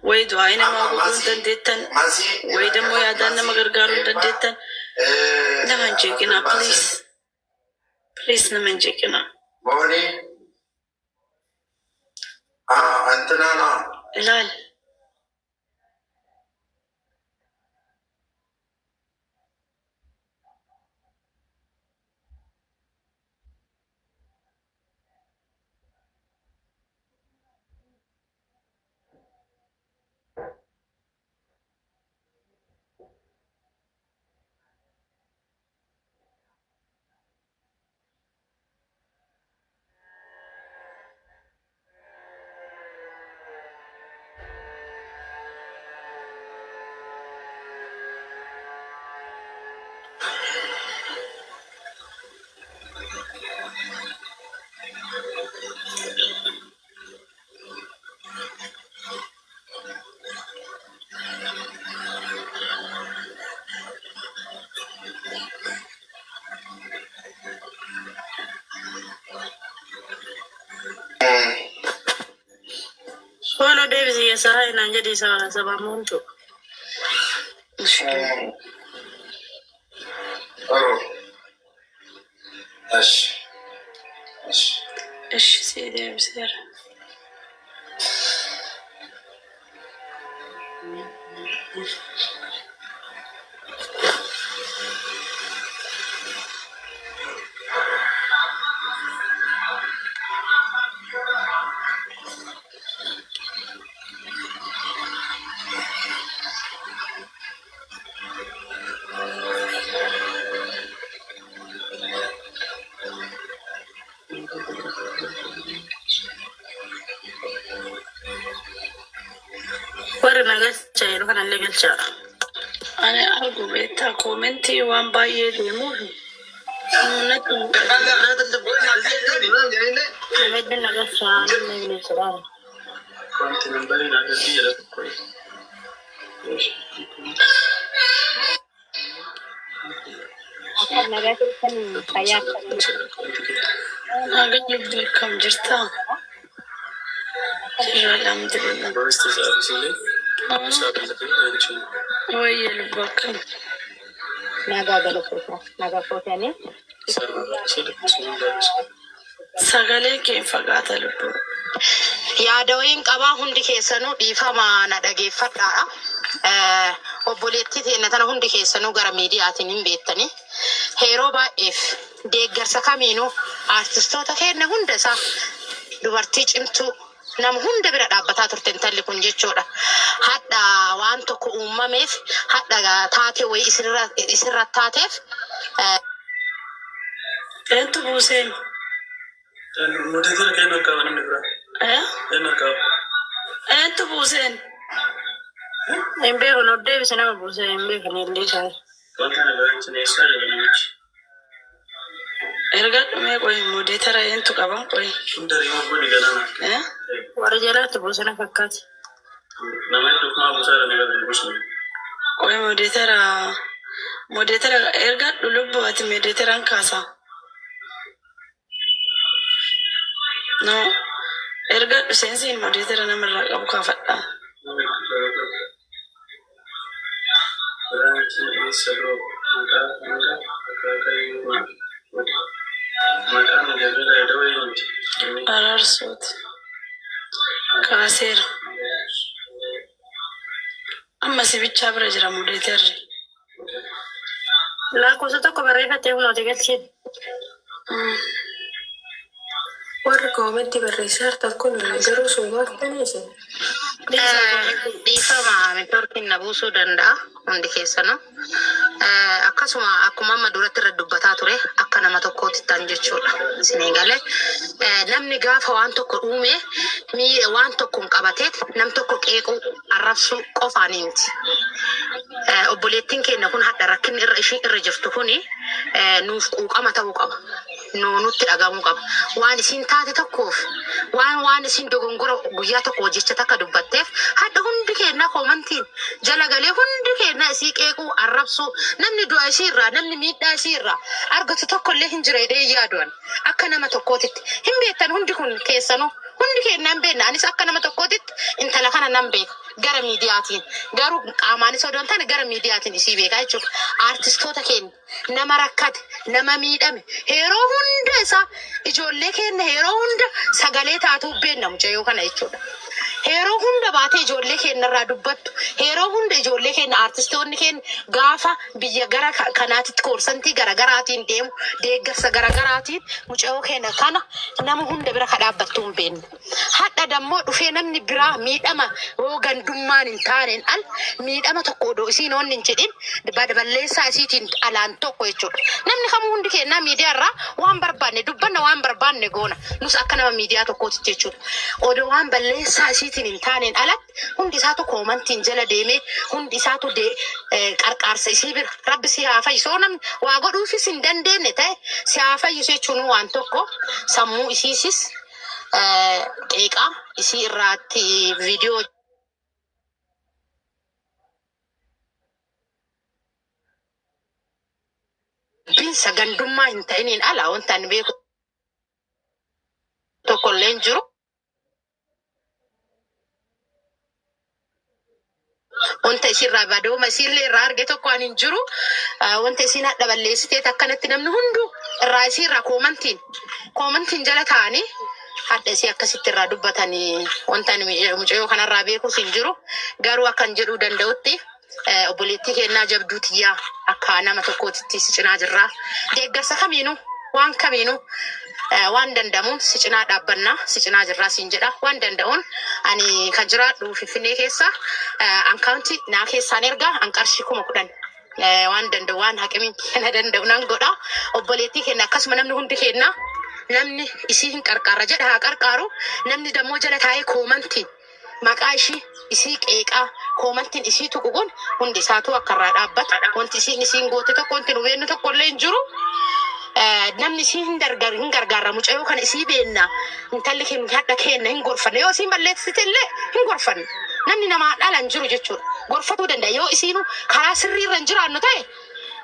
ويدو عينا ما قلون دندتن ويدا مو يادانا مغرقارون دندتن نمان جيكنا بليس نمان جيكنا موني أنتنا لال Solo Davis yasa ina jadi sama muntu. ايش سيدي بصير ورنا قلت شيء أنا اللي قلت أنا أرجو بيتها كومنتي وان باي ديموه نتو بدنا قلت أنا اللي قلت كنت من بالي نعرفيه لا كويس أنا قلت كم حياة أنا قلت كم جرتا الحمد لله ويا البكم سغلي كيف قاتل يا دوين قبا هندي كيسنو ديفما ندغي فدارا obboleetti teenne tana hundi keessanuu gara miidiyaatiin hin beektani heeroo baay'eef deeggarsa kamiinuu artistoota keenya hunda isaa dubartii cimtuu nam hunda bira dhaabbataa turte intalli kun jechuudha. Hadda waan tokko uumameef hadda taate way isirra taateef entu buuseen entu buuseen embe hono devi sana buuseen embe kan ilisa erga me koy modetara entu qaban koy ndari mo bodi galana wara jalaatu buusana fakkaat nama dukma buusara ne gadan buusana koy modetara erga lubbu ati modetaran kaasa no erga sensin modetara namarra qabu ka fadda Ararsut Kasir amma si bicha bira jira mudeter la cosa to coverrete uno de che Warra commenti per ricerca con zero su guardanese Difama mi torkin na buusu danda hundi keessano akkasuma akkuma amma duratti irra dubbataa ture akka nama tokkootti tan jechuudha Senegalee namni gaafa waan tokko uume waan tokkoon qabateet nam tokko qeequ arrabsu qofaaniinti obboleettiin keenya kun hadda rakkinni irra jirtu kuni nuuf quuqama ta'uu qaba nutti dhagahamuu qaba waan isin taate tokkoof waan isin dogongora guyyaa tokko jecha takka dubbatteef hadda hundi keenya komantiin jala galee hundi keenya isii qeequ arrabsu namni du'a isiirraa namni miidhaa isiirraa argatu tokkollee hin jira jedhee yaaduun akka nama tokkootitti hin beektan hundi kun keessanuu hundi ke nan be na anis akka nama tokkotit intala kana nan be gara miidiyaatiin garuu qaamaanis odoon tan gara miidiyaatiin isii beekaa jechuudha. Artistoota keenya nama rakkate nama miidhame yeroo hunda isaa ijoollee keenya yeroo hunda sagalee taatu beekna mucayyoo kana jechuudha. Yeroo hunda baatee ijoollee keenya irraa dubbattu yeroo hunda ijoollee keenya artistoonni keenya gaafa biyya gara kanaatitti koorsantii garaagaraatiin deemu deeggarsa garaagaraatiin mucayyoo keenya kana nama hunda bira kadhaabbattu hin beekne. Hadha dammoo dhufee namni biraa miidhama yoo gandummaan hin taaneen al miidhama tokko odoo isiin onni hin jedhin balleessaa isiitiin alaan tokko jechuudha. Namni kamuu hundi kennaa miidiyaa irraa waan barbaanne dubbanna waan barbaanne goona. Nus akka nama miidiyaa tokkooti jechuudha. Odoo waan balleessaa isiitiin hin taaneen alatti hundi isaatu koomantiin jala deemee hundi isaatu qarqaarsa isii bira rabbi si haa fayyisoo namni waa godhuufis hin dandeenye ta'e si haa fayyisu jechuun waan tokko sammuu isiisis qeeqaa isii irraatti viidiyoo binsa gandummaa hin ta'iniin ala wanta ani beeku tokkollee hin jiru. Wanta isirraa badooma isiillee irraa arge tokko ani hin jiru. Wanta isiin hadha balleessitee akkanatti namni hundu irraa isiirraa koomantiin jala ta'anii hadha isii akkasitti irraa dubbatanii wanta ani mucayyoo kanarraa beekus hin jiru. Garuu akkan jedhuu danda'utti obboleettii kennaa jabduu tiyyaa akka nama tokkootitti si cinaa jirraa. Deeggarsa kamiinuu waan kamiinuu waan danda'amuun si cinaa dhaabbannaa si cinaa jirraa siin jedha. Waan danda'uun ani kan jiraadhu Finfinnee keessa ankaawuntii naa keessaan ergaa an qarshii 10,000 waan danda'u waan haqimiin kana danda'u nan godha. Obboleettii kenna akkasuma namni hundi kenna namni isii hin qarqaarra jedha haa qarqaaru. Namni dammoo jala taa'ee koomantiin maqaa isii qeeqaa koomantiin isii tuquun hundi isaatu akka irraa dhaabbata. Wanti isiin goote tokko wanti nu beennu tokkollee hin jiru. Namni isii hin gargaarra mucayyoo kana isii beenna intalli keenya hadha kenna hin gorfanne yoo isiin balleessitellee hin gorfanne. Namni namaa dhala hin jiru jechuudha. Gorfatuu danda'a yoo isiinu karaa sirrii irra hin jiraannu ta'e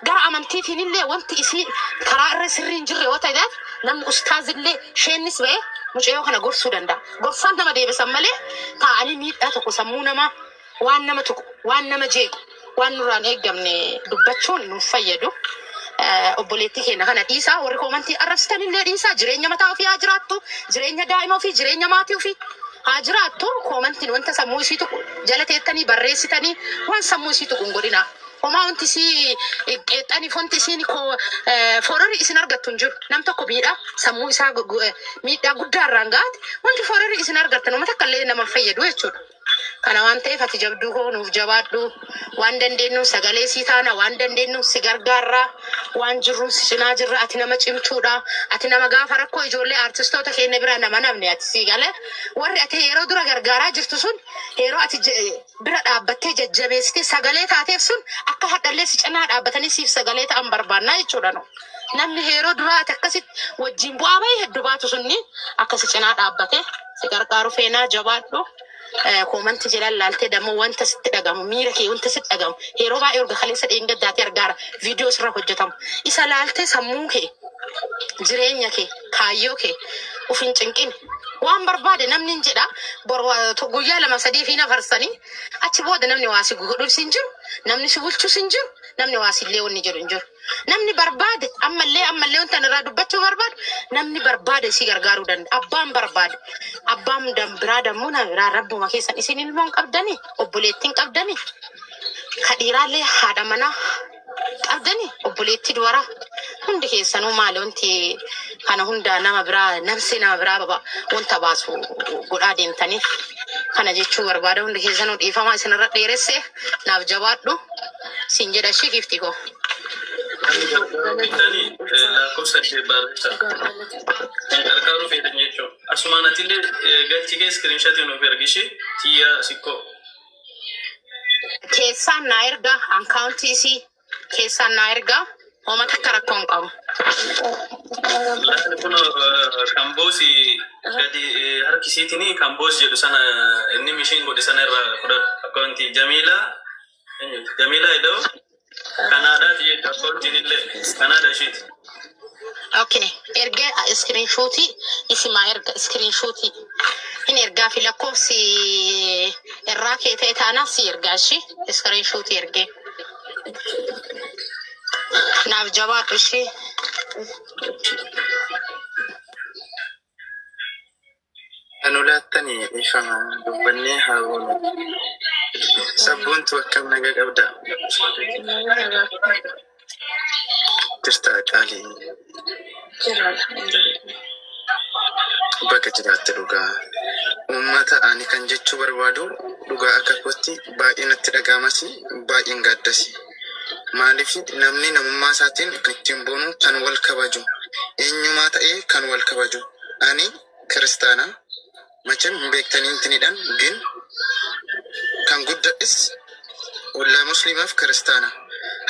gara amantiitiin illee wanti isii karaa irra sirrii hin jirre yoo ta'e namni ustaazillee sheennis ba'ee mucayyoo kana gorsuu danda'a. Gorsaan nama deebisan malee taa'anii miidhaa tokko sammuu namaa waan nama tuqu waan nama jeequ waan nurraan eeggamne dubbachuun nuuf fayyadu. Obboleettii keenya kana dhiisaa warri koomantii arrabsitan illee dhiisaa jireenya mataa ofii haa jiraattu jireenya daa'ima ofii jireenya maatii ofii haa jiraattu. Koomantiin wanta sammuu isii tuqu jala teettanii barreessitanii waan sammuu isii tuqu hin godhina. Homaa wanti isii qeexxaniif wanti isiin foorari isin argattu hin jiru. Nam tokko miidhaa sammuu isaa miidhaa guddaa irraan ga'ate wanti foorari isin argattan uummata akkallee nama fayyadu jechuudha. Kana waan ta'eef ati jabduu koo nuuf jabaadhu waan dandeenyu sagalee sii taana waan dandeenyu si gargaarraa waan jirru si cinaa jirra. Ati nama cimtuudha. Ati nama gaafa rakkoo ijoollee artistoota keenya bira nama namne ati sii galee warri ati yeroo dura gargaaraa jirtu sun yeroo ati bira dhaabbattee jajjabeessitee sagalee taateef sun akka hadhallee si cinaa dhaabbatanii siif sagalee ta'an barbaannaa jechuudha. Namni yeroo duraa ati akkasitti wajjin bu'aa bahee hedduu baatu sunni akka si cinaa dhaabbatee si gargaaru feenaa jabaadhu. Koomanti jedhan laaltee dammoo wanta sitti dhagamu miira kee wanta sitti dhagamu yeroo baay'ee urga kaleessa dheengaddaatee argaara viidiyoo sirra hojjetamu isa laaltee sammuu kee jireenya kee kaayyoo kee uf hin cinqine waan barbaade namni hin jedha guyyaa 2-3 fi nafarsanii achi booda namni waa si godhus hin jiru namni si bulchus hin jiru namni waa si illee wanni jedhu hin jiru. Namni barbaade ammallee wanta irraa dubbachuu barbaadu namni barbaade si gargaaruu danda'a. Abbaan barbaade abbaan biraa dammoo nama biraa rabbuma keessan isin ilmoon qabdanii obboleettiin qabdanii kadhiiraallee haadha manaa qabdanii obboleettii dubaraa hundi keessanuu maali wanti kana hundaa nama biraa namsee nama biraa wanta baasu godhaa deemtanii kana jechuu barbaada. Hundi keessanuu dhiifamaa isinirra dheeressee naaf jabaadhu siin jedha ishee giftii koo. Bitani lakkoofsa deebaarta gargaaru fedhan jechuun asumaanatillee galchi kee iskiriinshatii nuuf ergishi tiyya sikkoo keessaan naa erga ankaawuntii isii keessaan naa erga hooma takka rakkoon qabu. Laani kun kamboosi gadi harkisiitini kamboos jedhu sana inni mishiin godhe sana irraa fudhadhu akkaawuntii Jamiilaa idoo Canada ti accountinille Canada sheet. Okay, erge screenshoti isima erga screenshoti hin ergaa fi lakkoofsi irraa kee ta'e taanaan si ergaa ishee iskiriinshuutii ergee naaf jabaadhu ishee. Anulattani ifama dubbanne haawunu sabboontu akkam naga qabda jirta qaalii bakka jiraatti dhugaa uummata ani kan jechuu barbaadu dhugaa akka kootti baay'ee natti dhaga'amasi baay'een gaaddasi maaliif namni namummaa isaatiin ittiin boonu kan wal kabaju eenyumaa ta'ee kan wal kabaju ani kiristaana macam beektanii tinidhaan gin kan guddadhis wallaa muslimaaf kiristaana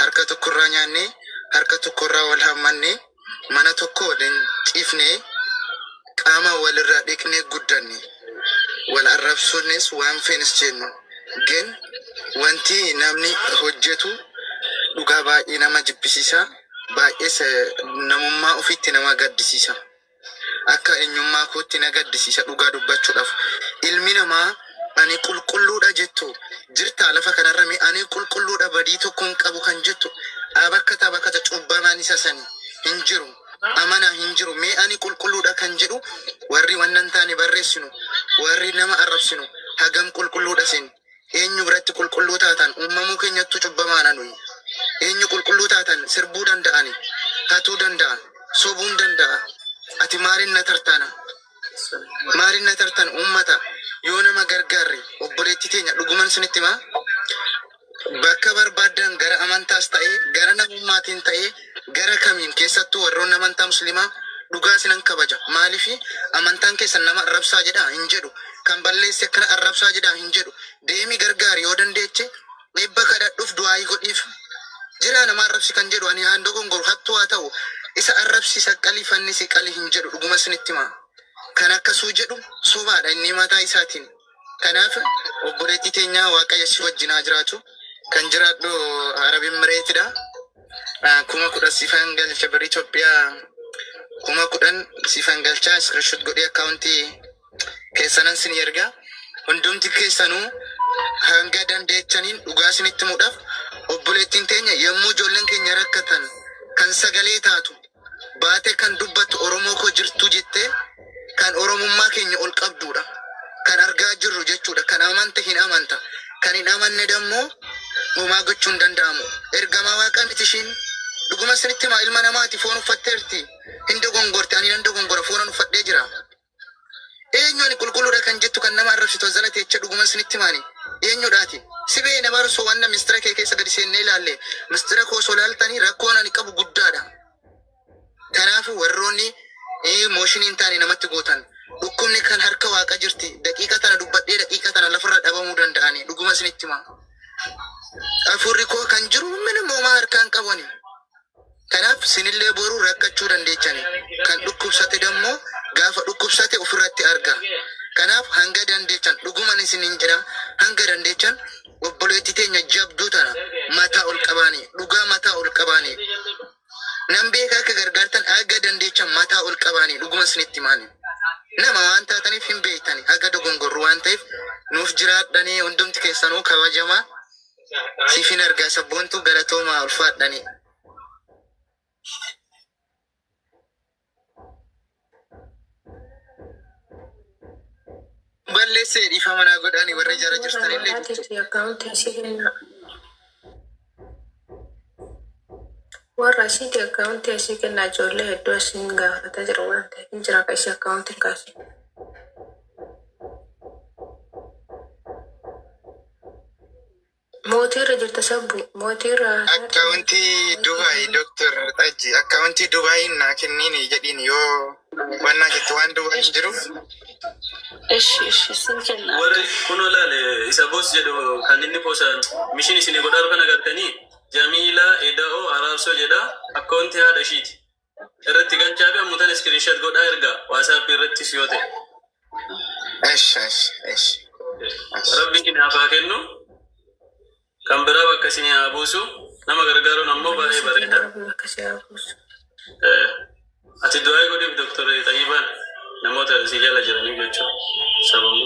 harka tokkorraa nyaannee harka tokkorraa wal hammanne mana tokko waliin ciifnee qaama walirraa dhiqnee guddanne wal arrabsuunis waan feenis jennu gin wanti namni hojjetu dhugaa baay'ee nama jibbisiisa baay'ee namummaa ofiitti nama gaddisiisa akka eenyummaa kootti na gaddisiisa dhugaa dubbachuudhaaf ilmi namaa ani qulqulluudha jettu jirta lafa kanarra mee ani qulqulluudha badii tokkoon qabu kan jettu bakka cubbamaan isa sani hin jiru amana hin jiru mee ani qulqulluudha kan jedhu warri wannan taane barreessinu warri nama arrabsinu hagam qulqulluudha sin eenyu biratti qulqulluu taatan uumamuu keenyattu cubbamaana nuyi eenyu qulqulluu taatan sirbuu danda'ani hatuu danda'an sobuun danda'a ati maalin na tartaan ummata yoo nama gargaarre obboleetti teenya dhuguman sinitti ma bakka barbaadan gara amantaas ta'ee gara namummaatiin ta'ee gara kamiin keessattuu warroon amantaa muslimaa dhugaa sinan kabaja maalifi amantaan keessan nama arrabsaa jedha hin jedhu kan balleesse akkana arrabsaa jedha hin jedhu deemi gargaari yoo dandeeche dhibba kadhadhuuf du'aayii godhiif jira nama arrabsi kan jedhu ani haan dogongoru hattuu haa ta'u isa arrabsiisa qalii fannisi qalii hin jedhu dhuguma sinitti ma kan akkasuu jedhu sobaadha inni mataa isaatiin kanaaf obboleetti teenya waaqayyo si wajjin haa jiraatu kan jiraadhu Arabiin Mireetidha 10,000 sifan galcha bari Itoophiyaa 10,000 sifan galcha screenshot godhee akkaawuntii keessanan sin erga hundumti keessanuu hanga dandeechaniin dhugaa sinitti muudhaaf obboleettiin teenya yommuu ijoolleen keenya rakkatan kan sagalee taatu baate kan dubbattu Oromoo koo jirtu jettee kan Oromummaa keenya ol qabduudha kan argaa jirru jechuudha kan amante hin amanta kan hin amanne dammoo uumaa gochuun danda'amu ergamaa waaqaa miti ishiin dhuguma sinitti maa ilma namaati foon uffatteerti hin dogongorte ani nan dogongora foonan uffadhee jira eenyu ani qulqulluudha kan jettu kan nama arrabsitu zalate jecha dhuguma sinitti maani eenyudhaati sibee nama barso wanna mistira kee keessa gadi seennee ilaalle mistira koo solaaltanii rakkoon ani qabu guddaadha kanaafu warroonni mooshinii taane namatti gootan dhukkubni kan harka waaqa jirti daqiiqa tana dubbadhee daqiiqa tana lafarraa dhabamuu danda'ani dhuguma sinitti maa afurri koo kan jiru minimmoo maa harkaan qabani kanaaf sinillee boruu rakkachuu dandeechani kan dhukkubsate dammoo gaafa dhukkubsate ofirratti arga kanaaf hanga dandeechan dhuguman isinin jedha hanga dandeechan obboleetti teenya jabduu tana mataa ol qabaani dhugaa mataa ol qabaani nan beeka akka gargaartan aga dandeechan mataa ol qabaani dhuguma isinitti maani nama waan taataniif hin beektani aga dogongorru waan ta'eef nuuf jiraadhanii hundumti keessanuu kabajamaa siifin argaa sabboontu galatoomaa ulfaadhanii balleessee dhiifama naa godhaanii warra jara jirtanillee warra asiiti akkaawuntii asii kennaa ijoollee hedduu asiin gaafataa jira waan ta'eef hin jira akka isii akkaawuntiin kaasee. Mootiirra jirta sabbu mootiirra. Akkaawuntii Dubaay Dr. Xajji akkaawuntii Dubaay naa kenniini jedhiin yoo wannaa jettu waan Dubaay jiruuf. Ishi sin kenna. Warri kunoo laale isa boos jedhu kan inni poosan mishin isin godhaaru kan agartanii Jamila Eda'oo Araarsoo jedha akkaawuntii haadha ishiiti. Irratti galchaa fi ammuutan iskiriinshoot godhaa erga waasaap irratti si yoo ta'e. Rabbi kini hafaa kennu. Kan biraa bakka isin haa buusu nama gargaaruun ammoo baay'ee bareeda. Ati du'aa godhiif Dr. Tayyibaan. namoota si jala jiranii jechuudha. Sababni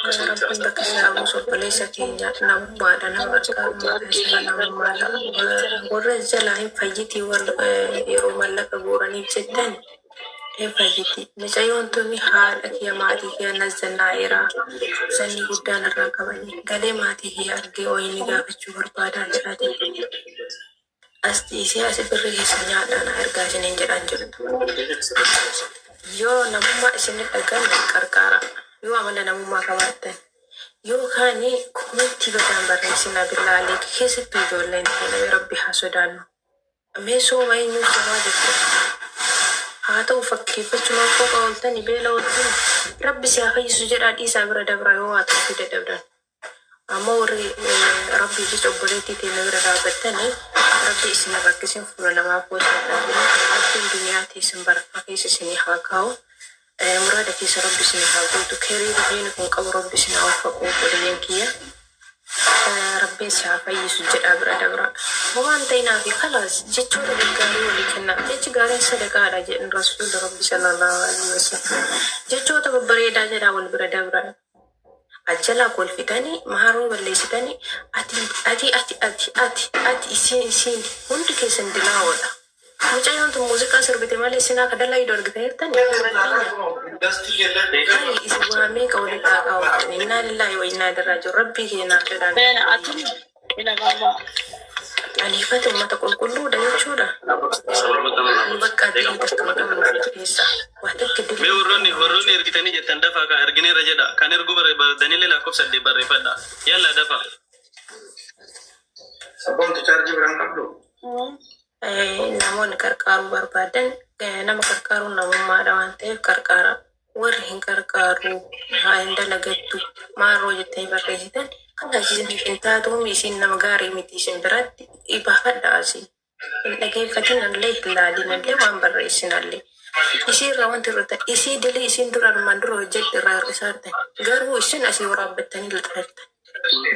Rabbiin bakka isaa buusu obboleessa keenya namummaadha nama gargaaru isaa namummaadha. Warra jalaa hin fayyitii yeroo mallaqa guuraniif jettan hin fayyiti. Mucayyoon tuni haadha kiyya maatii kiyya nazzannaa'eera. Sanni guddaan irraa qabanii galee maatii kiyya argee wayini gaafachuu barbaadaa jedhate. As dhiisee as birri keessa nyaadhaan ergaa isiniin jedhan jirtu. Yoo namummaa isin dhagan qarqaara. Yoo amala namummaa qabaattan yookaan komentii badaan barreessinaa billaalee keessattuu ijoolleen ta'e rabbi haa sodaannu. Mee sooma eenyuu somaa jirtu? Haa ta'u fakkeeffachumaan qofa ooltanii beela ooltanii rabbi si haa fayyisu jedhaa dhiisaa bira dabra yoo haa ta'u fide dabran. Ammoo warri rabbi jecha obboleettii ta'e bira dhaabbattanii rabbi isin rakkisin fuula namaaf gosa dhaabbiin abdiin duniyaa teessin barakkaa keessa isinii haa kaa'u. Murada keessa rabbi isin haa guutu keerii biyyiin kun qabu rabbi isin haa uffaquu godheen kiyya rabbiin si haa fayyisu jedhaa bira dabra. Waan ta'inaa fi kalaas jechoota gaggaarii walii kennaa jechi gaariin sadaqaadha jedhan rasuulli rabbi sallallahu alaihi wasallam. Jechoota babbareedaa jedhaa wal bira dabra. Ajjalaa kolfitanii maharoo balleessitanii ati isin hundi keessan dilaawoodha. Mucayyoon tun muuziqaa sirbite malee isin akka dalaa idoo argite jirtani. Hari isin waa meeqa walii qaaqaa wajjin innaa lillaahi wa innaa ilaihi raaji'uun rabbii keenyaa jedhaan. Aniifate uummata qulqulluudha jechuudha. Bakka adii takka keessa waa takka mee dilii. warroonni ergitanii jettan dafaa kan ergineerra jedha kan ergu barbaadanii lakkoofsa saddeet barreeffadha yalla dafa. Sabboontu chaarjii biraan qabdu. Namoonni qarqaaruu barbaadan nama qarqaaruun namummaadha waan ta'eef qarqaara. Warri hin qarqaaru haa hin dalagattu maaroo jettanii barreessitan kan tajaajilni hin taatuumi isin nama gaarii miti isin biratti ibaafadha asii. Hin dhageeffatinallee hin laalinallee waan barreessinallee. Isiirra wanti irra ta'e isii dilii isin dura armaan dura hojjette irraa hir'isaartan garuu isin asii waraabbattanii lixartan.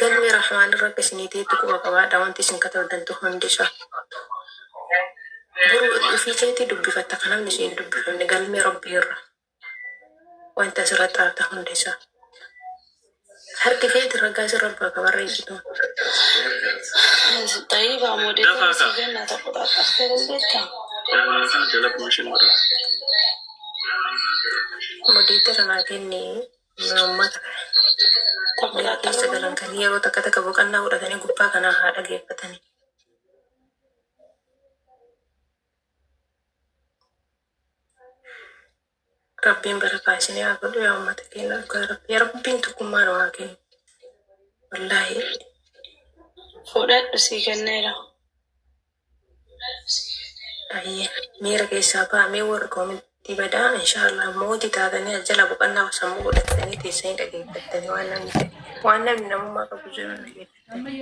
Galmee rahmaan irra isinii ta'etti quba qabaadha wanti isin katabdantu hundisaa. Guru ofii keetii dubbifatta kan namni isin dubbifamne galmee rabbii irra. Wanta asirratti arta hundisaa. Harki keeti ragaa asirra akka barreessitu. طيب موديل سيجنة تقطع أكثر البيت Moddeetara naa kennee uummata biyya keessa galan kan yeroo takka takka boqonnaa fudhatanii gubbaa kanaa haa dhageeffatanii. Rabbiin barakaa isinii haa godhu yaa uummata keenya dhugaa rabbi. Yaa rabbiin tokkummaan waa kennu. Wallaahi فودات سيجنة ayyee miira keessaa bahamee warra koomintii badaa inshaallah mootii taatanii ajjala boqonnaa sammuu godhatanii teessanii dhageeffattanii waan namni namummaa qabu jiran dhageeffattanii.